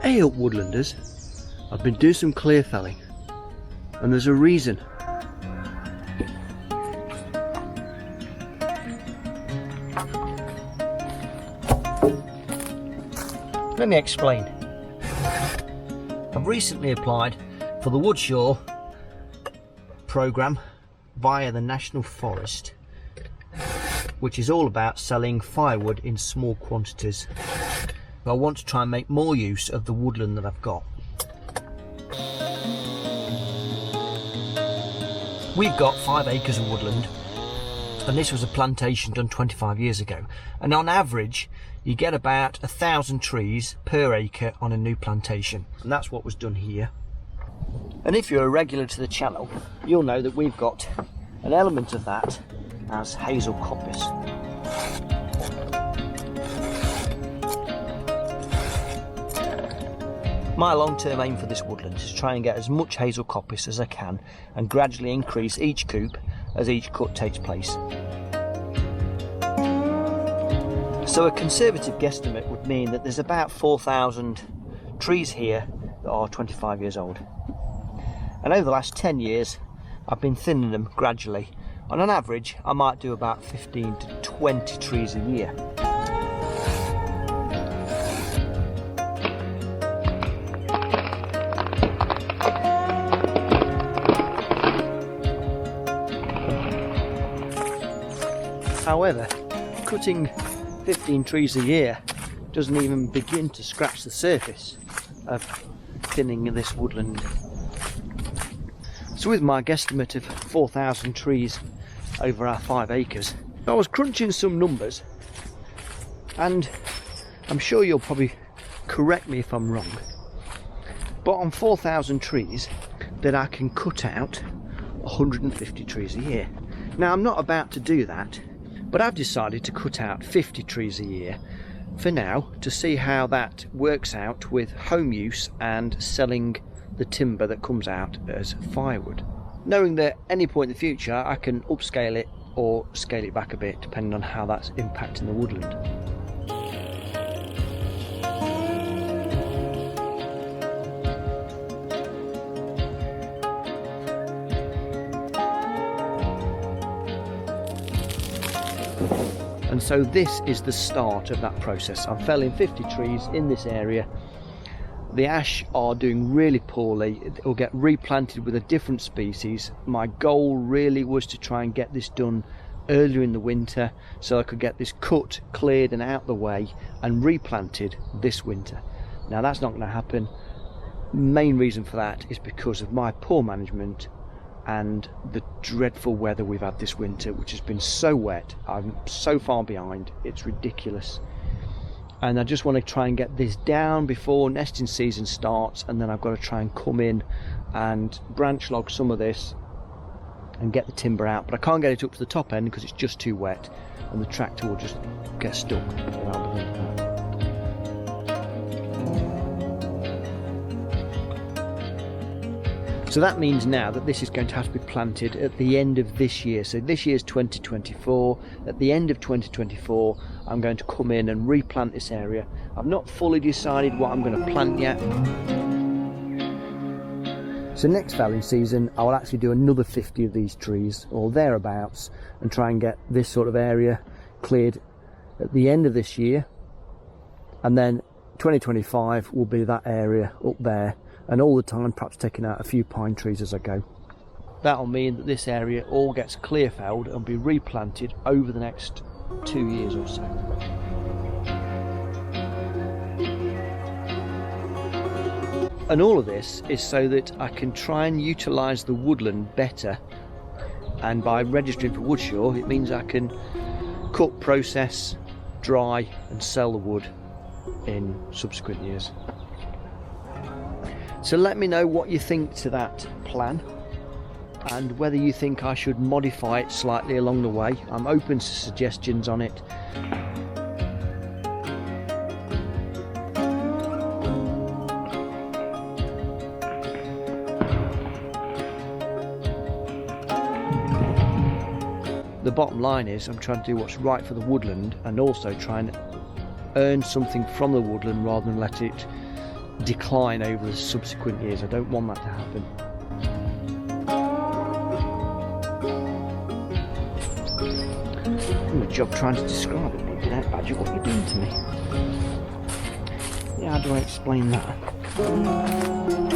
Hey up woodlanders, I've been doing some clear felling and there's a reason. Let me explain. I've recently applied for the Woodshaw programme via the National Forest, which is all about selling firewood in small quantities. I want to try and make more use of the woodland that I've got. We've got 5 acres of woodland, and this was a plantation done 25 years ago, and on average you get about 1,000 trees per acre on a new plantation, and that's what was done here. And if you're a regular to the channel, you'll know that we've got an element of that as hazel coppice. My long-term aim for this woodland is to try and get as much hazel coppice as I can and gradually increase each coop as each cut takes place. So a conservative guesstimate would mean that there's about 4,000 trees here that are 25 years old. And over the last 10 years I've been thinning them gradually. On an average I might do about 15 to 20 trees a year. However, cutting 15 trees a year doesn't even begin to scratch the surface of thinning this woodland. So with my guesstimate of 4,000 trees over our 5 acres, I was crunching some numbers, and I'm sure you'll probably correct me if I'm wrong, but on 4,000 trees that I can cut out 150 trees a year. Now I'm not about to do that, but I've decided to cut out 50 trees a year for now to see how that works out with home use and selling the timber that comes out as firewood, knowing that at any point in the future I can upscale it or scale it back a bit depending on how that's impacting the woodland. And so this is the start of that process. I'm felling 50 trees in this area. The ash are doing really poorly. It will get replanted with a different species. My goal really was to try and get this done earlier in the winter so I could get this cut, cleared and out the way and replanted this winter. Now that's not going to happen. Main reason for that is because of my poor management and the dreadful weather we've had this winter, which has been so wet. I'm so far behind, it's ridiculous. And I just want to try and get this down before nesting season starts, and then I've got to try and come in and branch log some of this and get the timber out, but I can't get it up to the top end because it's just too wet and the tractor will just get stuck. So that means now that this is going to have to be planted at the end of this year. So this year's 2024. At the end of 2024, I'm going to come in and replant this area. I've not fully decided what I'm going to plant yet. So next felling season, I will actually do another 50 of these trees or thereabouts and try and get this sort of area cleared at the end of this year. And then 2025 will be that area up there, and all the time perhaps taking out a few pine trees as I go. That'll mean that this area all gets clear felled and be replanted over the next 2 years or so. And all of this is so that I can try and utilise the woodland better, and by registering for Woodshaw it means I can cut, process, dry and sell the wood in subsequent years. So let me know what you think to that plan and whether you think I should modify it slightly along the way. I'm open to suggestions on it. The bottom line is I'm trying to do what's right for the woodland and also try and earn something from the woodland rather than let it decline over the subsequent years. I don't want that to happen. I'm doing a job trying to describe it, maybe that badger, what you're doing to me. Yeah, how do I explain that?